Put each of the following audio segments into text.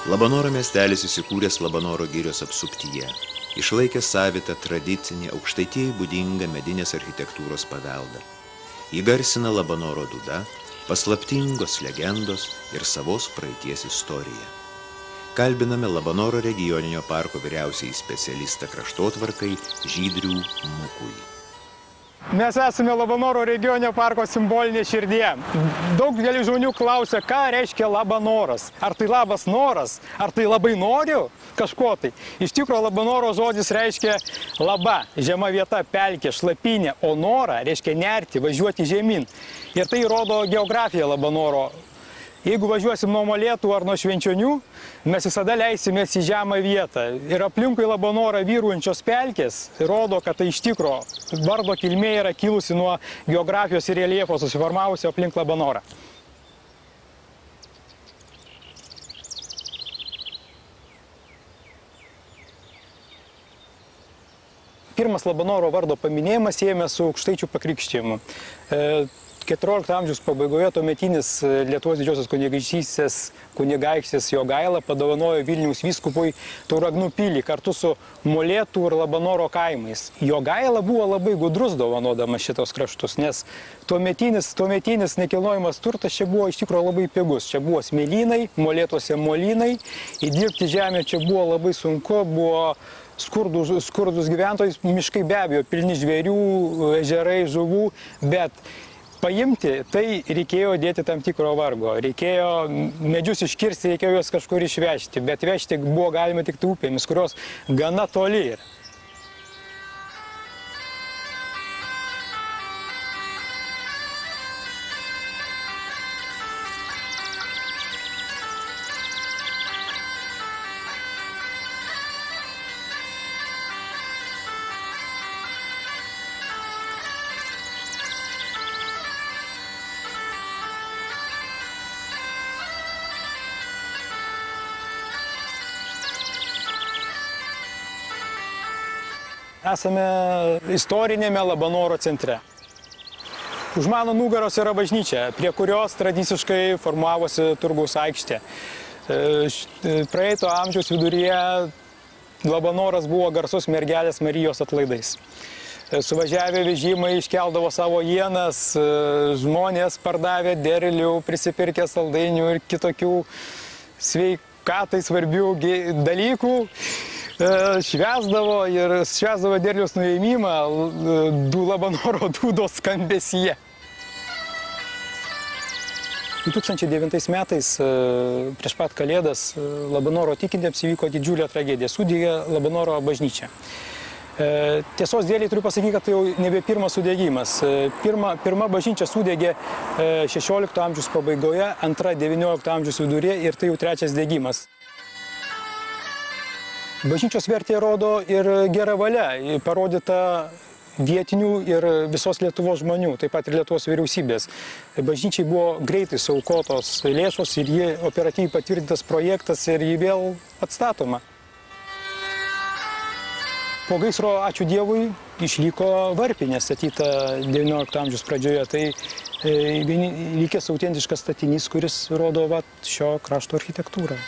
Labanoro miestelis įsikūręs Labanoro girios apsuptyje, išlaikė savitą tradicinį aukštaitijai būdingą medinės architektūros paveldą. Įgarsina Labanoro dūda, paslaptingos legendos ir savos praeities istorija. Kalbiname Labanoro regioninio parko vyriausiąjį specialistą kraštotvarkai Žydrių Mukui. Mes esame Labanoro regioninio parko simbolinė širdyje. Daugelis žmonių klausia, ką reiškia Labanoras. Ar tai labas noras, ar tai labai noriu kažko tai. Iš tikrųjų, Labanoro žodis reiškia laba, žema vieta, pelkė, šlapynė, o nora reiškia nerti, važiuoti žemyn. Ir tai rodo geografija Labanoro. Jeigu važiuosim nuo Molėtų ar nuo Švenčionių, mes visada leisimės į žemą vietą. Ir aplinkui Labanorą vyruojančios pelkės rodo, kad tai iš tikro vardo kilmė yra kilusi nuo geografijos ir reljefo susiformavusio aplink Labanorą. Pirmas Labanoro vardo paminėjimas siejame su aukštaičių pakrikštijimu. 14 amžiaus pabaigoje tuometinis Lietuvos didžiosios kunigaikštystės kunigaikštis Jogaila padovanojo Vilniaus vyskupui Tauragnų pilį kartu su Molėtų ir Labanoro kaimais. Jogaila buvo labai gudrus dovanodamas šitos kraštus, nes tuometinis nekilnojamas turtas čia buvo iš tikrųjų labai pigus. Čia buvo smėlynai, Molėtuose molynai, įdirbti žemę čia buvo labai sunku, buvo skurdus gyventojai, miškai be abejo, pilni žvėrių, ežerai, žuvų, bet paimti, tai reikėjo dėti tam tikro vargo. Reikėjo medžius iškirsti, reikėjo juos kažkur išvežti, bet vežti buvo galima tik upėmis, kurios gana toli yra. Esame istorinėme Labanoro centre. Už mano nugaros yra bažnyčia, prie kurios tradiciškai formavosi turgaus aikštė. Praeito amžiaus viduryje Labanoras buvo garsus mergelės Marijos atlaidais. Suvažiavę vežimai iškeldavo savo ienas, žmonės pardavė derlių, prisipirkė saldainių ir kitokių sveikatai svarbių dalykų. Švęsdavo derliaus nuėmimą Labanoro dūdos skambesyje. 2009 metais, prieš pat Kalėdas, Labanoro tikintiems įvyko didžiulė tragedija. Sudegė Labanoro bažnyčia. Tiesos dėliai turiu pasakyti, kad tai jau nebe pirmas sudegimas. Pirma bažnyčia sudegė 16 amžiaus pabaigoje, antra 19 amžiaus viduryje ir tai jau trečias degimas. Bažnyčios vertė rodo ir gera valia, parodyta vietinių ir visos Lietuvos žmonių, taip pat ir Lietuvos vyriausybės. Bažnyčiai buvo greitai suaukotos lėšos ir jie operatyviai patvirtintas projektas ir jį vėl atstatoma. Po gaisro, ačiū Dievui, išliko varpinė statyta 19 amžiaus pradžioje. Tai likęs autentiškas statinys, kuris rodo šio krašto architektūrą.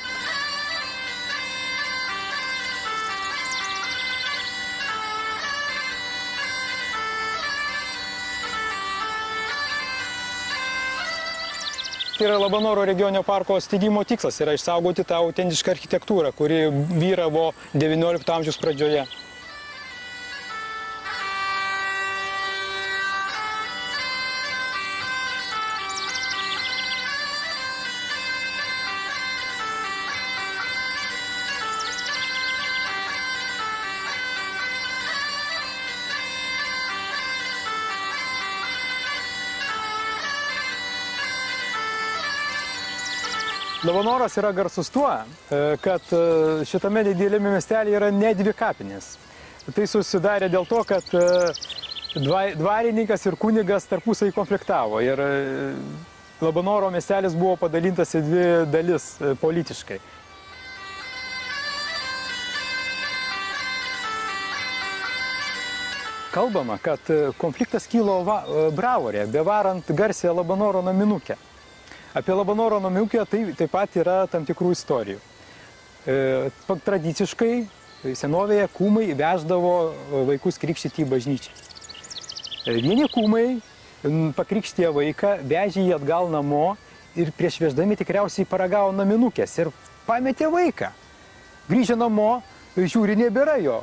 Tai yra Labanoro regioninio parko steigimo tikslas, yra išsaugoti tą autentišką architektūrą, kuri vyravo 19 amžiaus pradžioje. Labanoras yra garsus tuo, kad šitame didelėme miestelėje yra ne dvi kapinės. Tai susidarė dėl to, kad dvarininkas ir kunigas tarpusai konfliktavo ir Labanoro miestelis buvo padalintas į dvi dalis politiškai. Kalbama, kad konfliktas kilo Bravorė, bevarant garsiąją Labanoro naminukę. Apie Labanoro naminukę taip pat yra tam tikrų istorijų. Tradiciškai senovėje kūmai veždavo vaikus krikštyti į bažnyčią. Vieni kūmai pakrikštė vaiką, vežė jį atgal namo ir prieš veždami tikriausiai paragavo naminukės ir pametė vaiką. Grįžę namo, žiūri, nebėra jo.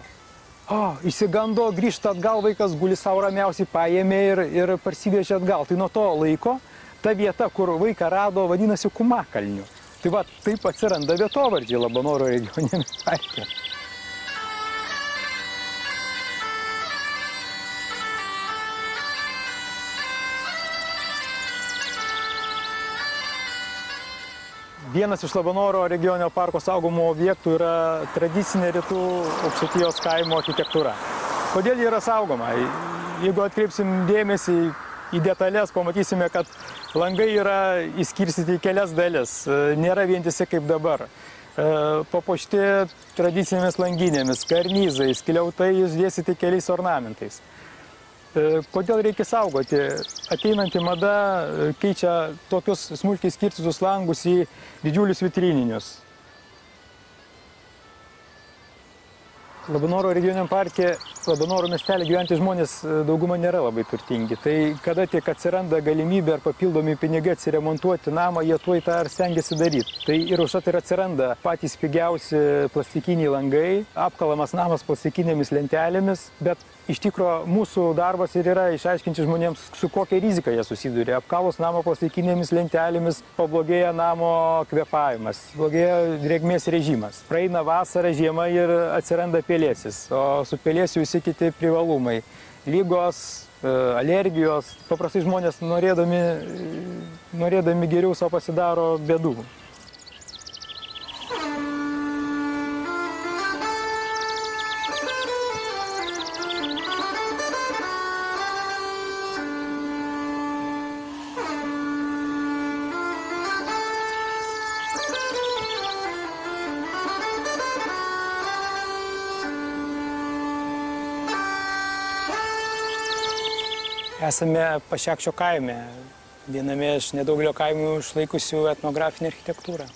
Išsigando, grįžta atgal, vaikas guli savo ramiausiai, paėmė ir parsivežė atgal. Tai nuo to laiko ta vieta, kur vaiką rado, vadinasi Kumakalniu. Tai va, taip atsiranda vietovardžiai Labanoro regioniniame parke. Vienas iš Labanoro regioninio parko saugomų objektų yra tradicinė rytų Aukštaitijos kaimo architektūra. Kodėl ji yra saugoma? Jeigu atkreipsim dėmesį į detalės, pamatysime, kad langai yra išskirstyti į kelias dalis, nėra vientisi kaip dabar. Papuošti tradicinėmis langinėmis, karnizais, skliautai išdėstyti keliais ornamentais. Kodėl reikia saugoti? Ateinanti mada keičia tokius smulkiai skirstytus langus į didžiulius vitrininius. Labanoro regioniniam parke, Labanoro miestelį gyventi žmonės dauguma nėra labai turtingi. Tai kada tik atsiranda galimybė ar papildomi pinigai atsiremontuoti namą, jie tuoj tą ir stengiasi daryti. Tai ir užtat ir atsiranda patys pigiausi plastikiniai langai, apkalamas namas plastikinėmis lentelėmis, bet iš tikro mūsų darbas ir yra išaiškinti žmonėms, su kokia rizika jie susiduria. Apkalus namo plastikinėmis lentelėmis pablogėja namo kvėpavimas, blogėja drėgmės režimas. Praeina vasara, žiema ir atsiranda pelėsis, o su pelėsiu visi kiti privalumai. Lygos, alergijos, paprastai žmonės norėdami geriau savo pasidaro bėdų. Esame Pašekšio kaime, viename iš nedaugelio kaimų išlaikusių etnografinę architektūrą.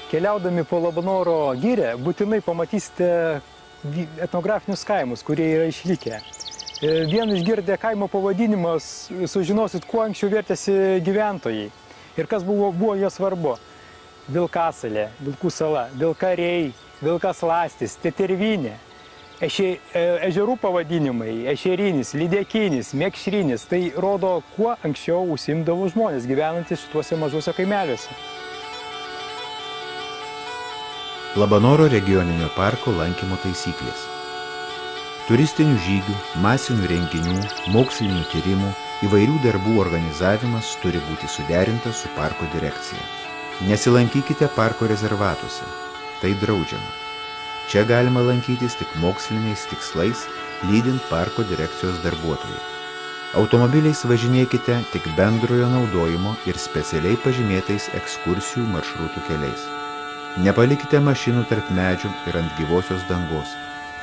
Keliaudami po Labanoro girią, būtinai pamatysite etnografinius kaimus, kurie yra išlikę. Vien išgirdę kaimo pavadinimas sužinosit, kuo anksčiau vertėsi gyventojai ir kas buvo jie svarbu. Vilkasalė, Vilkų sala, Vilkariai, Vilkaslastis, Tetervinė, ežerų pavadinimai, Ešerinis, Lydekinis, Mekšrinis. Tai rodo, kuo anksčiau užsiimdavo žmonės gyvenantys šituose mažuose kaimeliuose. Labanoro regioninio parko lankymo taisyklės. Turistinių žygių, masinių renginių, mokslinių tyrimų, įvairių darbų organizavimas turi būti suderintas su parko direkcija. Nesilankykite parko rezervatuose, tai draudžiama. Čia galima lankytis tik moksliniais tikslais, lydint parko direkcijos darbuotojai. Automobiliais važinėkite tik bendrojo naudojimo ir specialiai pažymėtais ekskursijų maršrutų keliais. Nepalikite mašinų tarp medžių ir ant gyvosios dangos.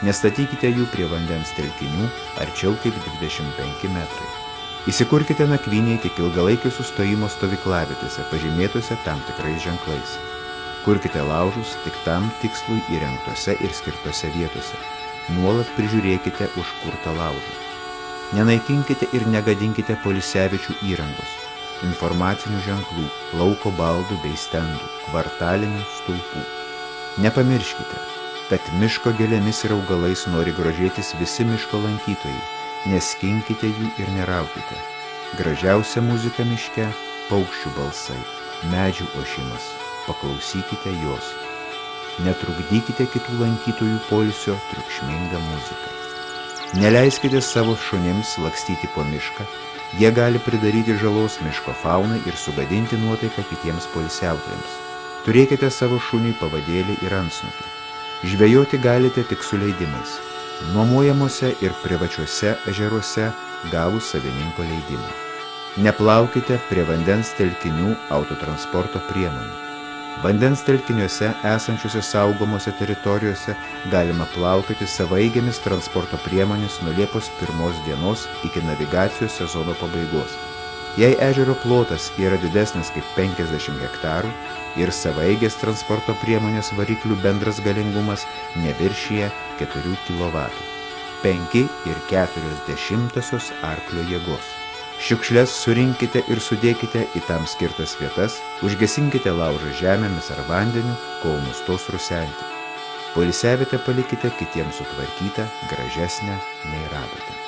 Nestatykite jų prie vandens telkinių arčiau kaip 25 metrai. Įsikurkite nakvynėje tik ilgalaikio sustojimo stovyklavietėse, pažymėtose tam tikrais ženklais. Kurkite laužus tik tam tikslui įrengtose ir skirtose vietose. Nuolat prižiūrėkite užkurtą laužą. Nenaikinkite ir negadinkite poilsiaviečių įrangos, informacinių ženklų, lauko baldų bei stendų, kvartalinių stulpų. Nepamirškite, kad miško gėlėmis ir augalais nori grožėtis visi miško lankytojai, neskinkite jų ir neraukite. Gražiausia muzika miške – paukščių balsai, medžių ošimas, paklausykite jos. Netrukdykite kitų lankytojų poilsio triukšmingą muziką. Neleiskite savo šunims lakstyti po mišką, jie gali pridaryti žalos miško faunai ir sugadinti nuotaiką kitiems poilsiautojams. Turėkite savo šuniui pavadėlį ir antsnukį. Žvejoti galite tik su leidimais. nuomojamuose ir privačiuose ežeruose gavus savininko leidimą. Neplaukite prie vandens telkinių autotransporto priemonių. Vandens telkiniuose esančiuose saugomose teritorijose galima plaukioti savaeigėmis transporto priemonės nuo Liepos 1 dienos iki navigacijos sezono pabaigos. Jei ežero plotas yra didesnis kaip 50 hektarų ir savaeigės transporto priemonės variklių bendras galingumas neviršyje 4 kW, 5,4 arklio jėgos. Šiukšles surinkite ir sudėkite į tam skirtas vietas, užgesinkite laužą žemėmis ar vandeniu, kol nustos rusenti. Poilsiavietę palikite kitiems sutvarkytą, gražesnę nei radote.